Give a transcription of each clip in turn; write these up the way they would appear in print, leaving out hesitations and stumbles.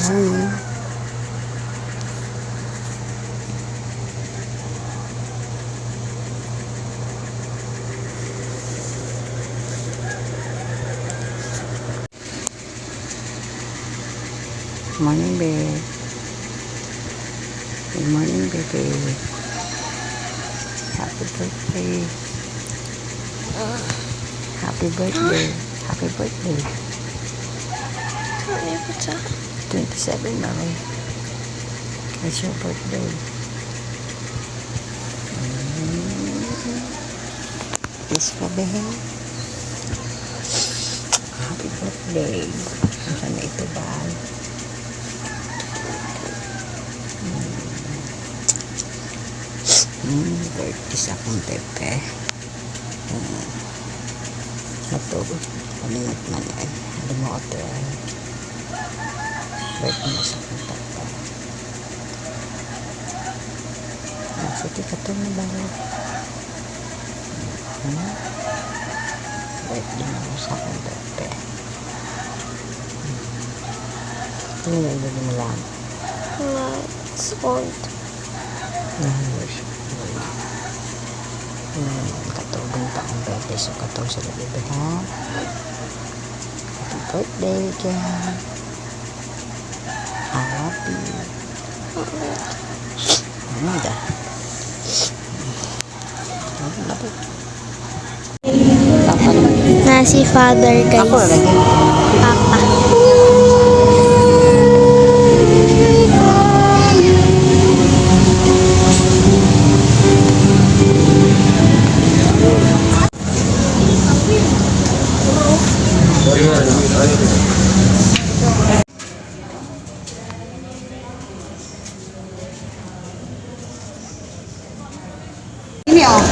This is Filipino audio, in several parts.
Morning. Morning, babe. Good morning, baby. Happy birthday. Happy birthday. Happy birthday. 27, mommy. It's your birthday. Kiss ka, babe. Happy birthday. Saan na ito ba? Birthday sa akong pepe. Matulog. Pamingat man ay. Alam mo ito ay. Birthday mo sa akong pepe. Sige ka ito na ba? Birthday mo sa akong pepe. Ano na ibig mo lang? It's old. Katulong pa ang birthday so katulong sa bebe ha. Happy birthday again. Happy. Ano da? Papa Na si father, guys. ako lagi. Papa. Ini oh.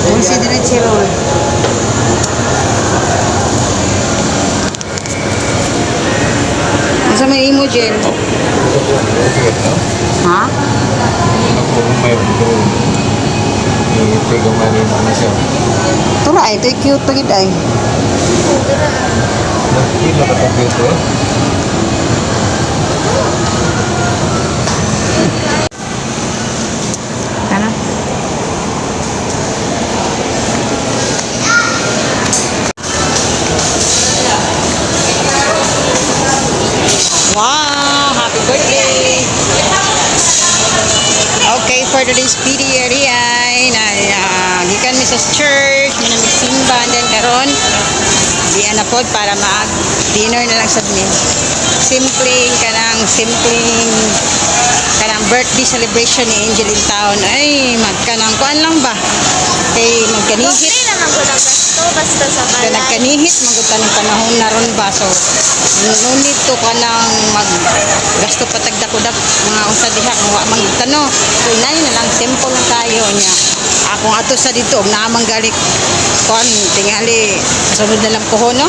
Considerate si Roy. Masa may emoji? Ha? Ako may ito. Itigaw man yung ano siya. Ito na, ito cute pa kita eh. Hindi nakatapos ito eh. Ano? Wow! Happy birthday! Okay, for today's video, riyan. Gikan mi sa church, na nagsimba, and then karon diyan na pod para mag-dinner na lang sa mi. Simpleng kanang birthday celebration ni Angeline Town. Ay, magkanang kuan lang ba? Kay magkanihit. Okay naman ko ng gasto, basta sa Kaya balay. nagkanihit, magutan ng panahon na ron ba? So, no need to ka nang maggasto patagdakudak mga usad diha kung wa magtano. So, inay na lang, simple lang tayo niya. Akong ato sa dito, naamang galik kon tingali kasunod na lang ko no.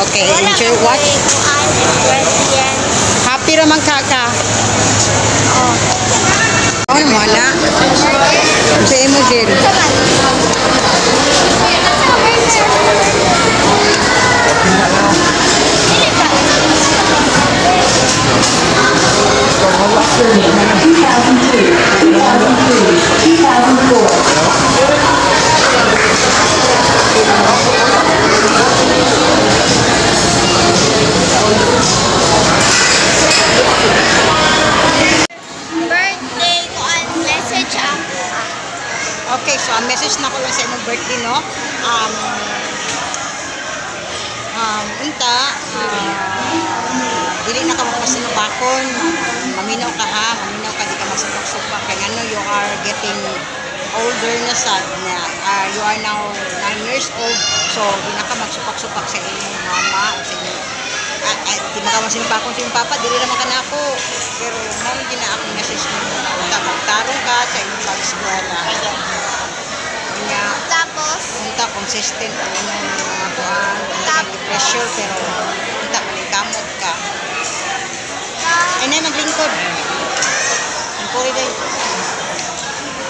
Okay, enjoy what? Happy raman kaka. Oh. Ano mo na? Sa imo din. Birthday ko ang message ako. Okay, so ang message na ko lang sa imong birthday no. Unta, dili na ka magpasinubakon. Maminaw ka ha, maminaw ka di ka masupak-supak kay ano you are getting older na sad na you are now 9 years old. So, di na ka magsupak-supak sa inyong mama o sa inyong di na ka masinubakon sa inyong papa, dili naman ka na ako. Pero mao din na akong message mo. Unta magtarong ka sa inyong pag-eskwela. Kanya, Tapos, unta consistent ang inyong mga buwan, unta pressure pero unta manikamot ka. Ay na maglingkod. Ang puri day.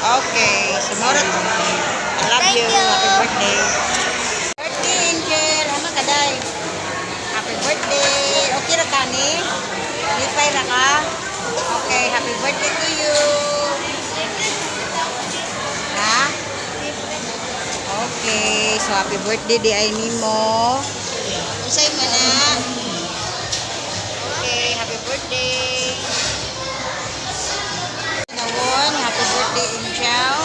Okay, sumunod. I love Thank you. you. Happy birthday. Birthday, Angel. Ano ka day? Happy birthday. Okay na ka? ni? Lipay ra ka? Okay, happy birthday to you. Ha? Okay, so happy birthday di ay nimo. Usay man na. Okay, happy birthday. Nawon, happy birthday Angel.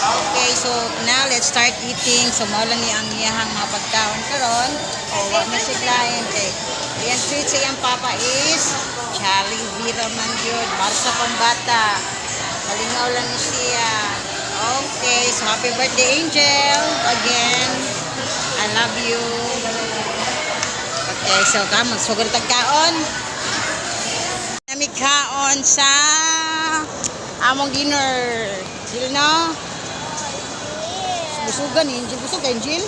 Okay, so now let's start eating. So mao lang ni ang iyahang mga pagkaon karon. O wa na si client eh. Ayan sweet sa iyang papa is Jollibee man yun. Para sa pambata. Malingaw lang ni siya. Okay, so happy birthday Angel. Again, I love you. Okay, so magsugod tagkaon. Nami kaon sa among dinner. Jill no? Busugan ni Angel. Busog ka Angel?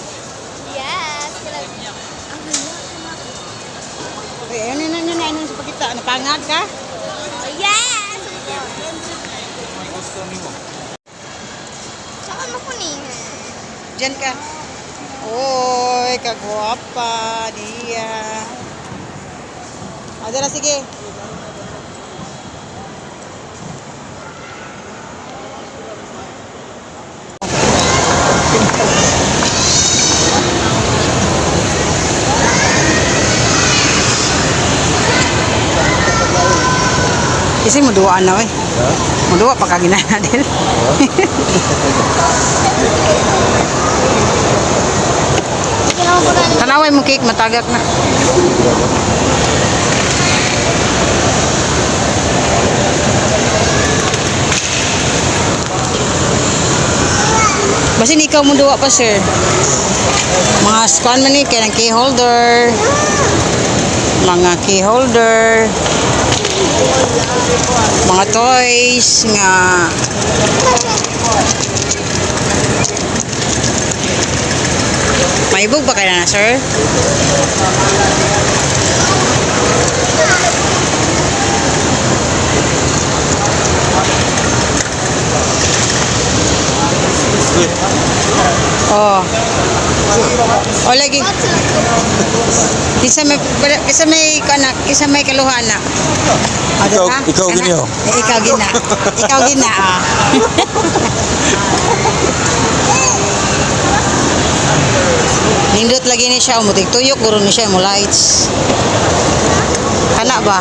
Yes. Okay, ano sa pagkita? Napangad ka? Yes. Saka mo kunin. Diyan ka. Oy, kagwapa niya. Adara, sige. Kasi muduaan na eh. Mudua pa kagina din. Tanaway mo cake, matagak na. Basin ikaw mo duwa pa sir. Mga scan man ni kaya ng key holder. Mga key holder. Mga toys nga. Maibog ba kaya na sir? Oh. O lagi. Kisa may kanak, kisa may kaluhan na. Ikaw gini oh. Ikaw gina. Ikaw gina ah. Nindot lagi ni siya, umutik tuyok, guro ni siya, mo lights. Kana ba?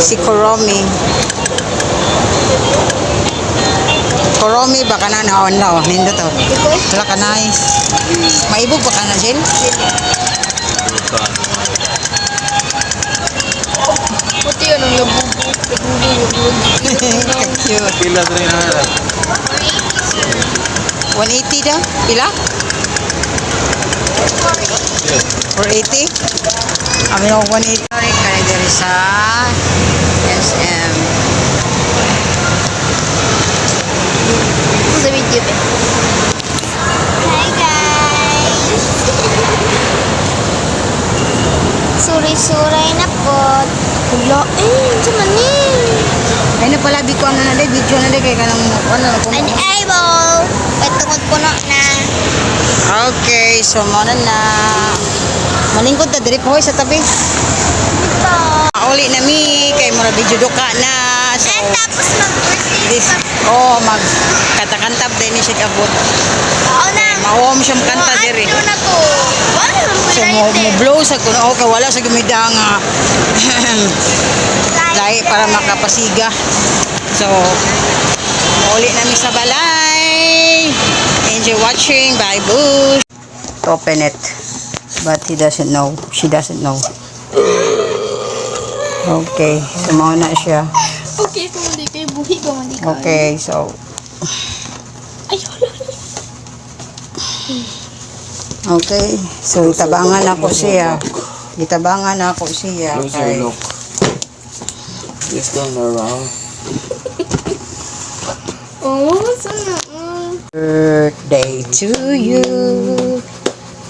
Si Kuromi. Kuromi ba ka na naon na oh, nindot oh. Wala ka nice. Maibog ba ka na, Jill? Puti yun ang labubo. Cute. Pila rin na. 180 daw? Pila? 480? Kami ako 180. Kaya diri sa SM. Sa video ba? Hi guys! Suray-suray na po. Wala sa manin. Ay na pala, ko ano na day, video na day, kaya ka nang ano na An eyeball. Patungod puno na. Okay, so muna na. Malingkod ta diri po sa tabi. Ito. Uli na mi, kay mura video duka na. So, At tapos mag-birthday this, pa. mag kanta-kantap din ni siya kabot. Oo na. Mawom siyang kanta diri. Ano na po? Wala naman po So, mo blow sa kuno, okay, wala sa gumida nga. Lahi para makapasiga. So, uli na mi sa balay. Enjoy watching. Bye, boo. Open it. But he doesn't know. She doesn't know. Okay. So, mauna siya. Okay, kung hindi kayo buhi ko, hindi kayo. Okay. So, Ay, wala. okay. So, itabangan ako siya. Itabangan ako siya. Close your Kay, look. Just turn around. Oh, sana. birthday to you.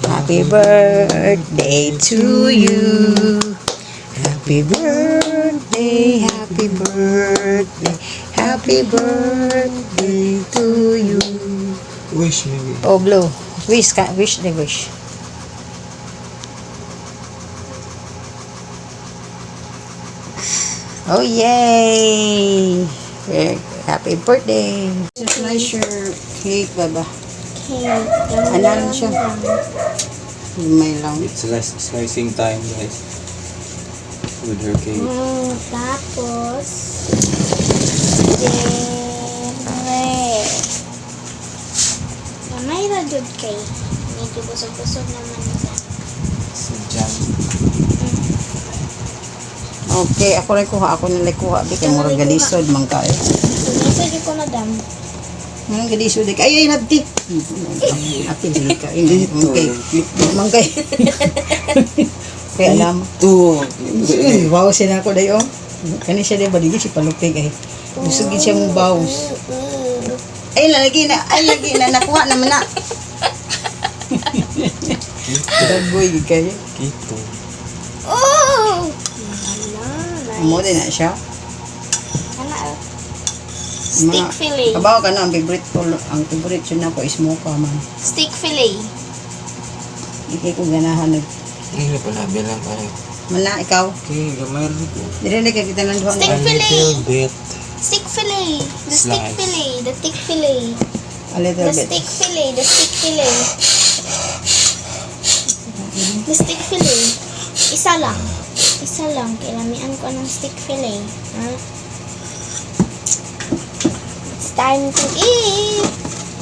Happy birthday to you. Happy birthday, happy birthday, happy birthday to you. Wish maybe. Oh, blow. Wish ka, wish the wish. Oh, yay! Happy birthday! Just nice your cake, baba. Okay. Ano lang siya? May lang. It's slicing time, guys. With her cake. Tapos, siyempre, may rajod kay. Medyo busog-busog naman ito. Sa jam. Okay, ako rin kuha. Ako nilay kuha. Di kay murag galisod, mangkay. Sige ko na dam. Anong galisod? Ay, nabti! Ate, hindi ka. Hindi, mangkay. Mangkay. Kaya alam. Ito. Wow, sila ko dayo. Kani siya din ba? Di si palupig ay. Busugin siya mong bawas. Ay, lagi na. Nakuha naman na. Dagoy, kaya. Kito. Oh! Amo din na siya. Ano? Steak fillet. Kabaw ka na, ang favorite ko, ang favorite yun na ko is mocha man. Steak fillet. Ikay ko ganahan nag... Hindi pala, bilang parang. Mana, ikaw? Okay, gamay rin ko. Dirinig ka kita ng duhang. Steak A fillet. little bit. Steak fillet. The steak Slice. fillet. The steak fillet. A little The bit. steak fillet. The steak fillet. The steak fillet. Isa lang. Isa lang. Kilamian ko ng steak fillet. Ha? It's time to eat.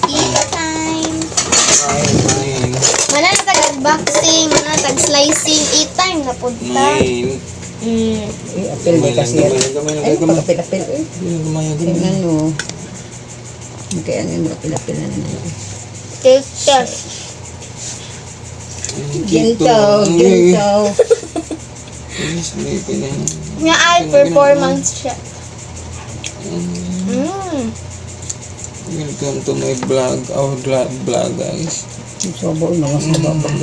Eat time. Nine. Mana na tag-unboxing. Mana na tag-slicing. Eat time na punta. Nine. Mm. Eh, apel Gamay di lang, kasi. gamay lang, Ay, gamay. pag-apel-apel. Eh, Gamay lang, gamay. tingnan mo. Kaya ano yung apel-apel na naman. Taste test. Ginto, ginto. Yes, may pinang. Nga ay performance siya. Mm. Welcome to my vlog, our vlog, guys. Sobo, mga sababag.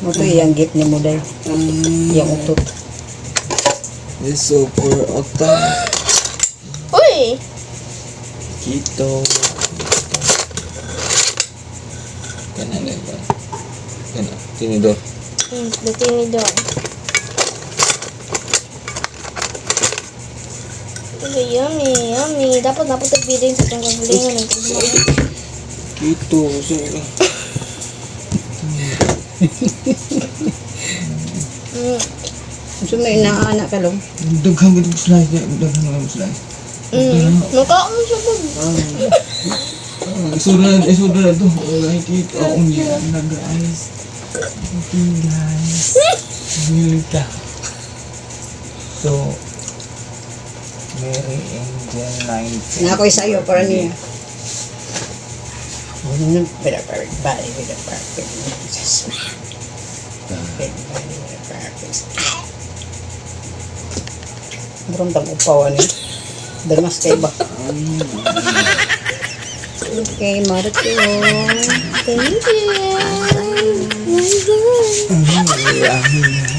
Ito yung gift ni mo dahil. Yung utot. It's super otak. Uy! Kito. Kanan din ba? Kanan. Tinidor. The tinidor. Yummy, yummy. Dapat naputag-bidin sa itong kagalingan ng kagalingan. Kito. Sino? Gusto mo inaanak ka lang. Daghang ganito slice. Daghang ganito slice. Nakaon siya po. Isudan ito. Alright, kito. Unya na guys. Okay guys. Welcome. So, Mary Angel 19. Na ako sa'yo para niya. With a perfect body, with a perfect smile. Perfect body, with a perfect smile. Meron tang upawan eh. Damas kayo ba? Okay, Marco. Thank you. Ay,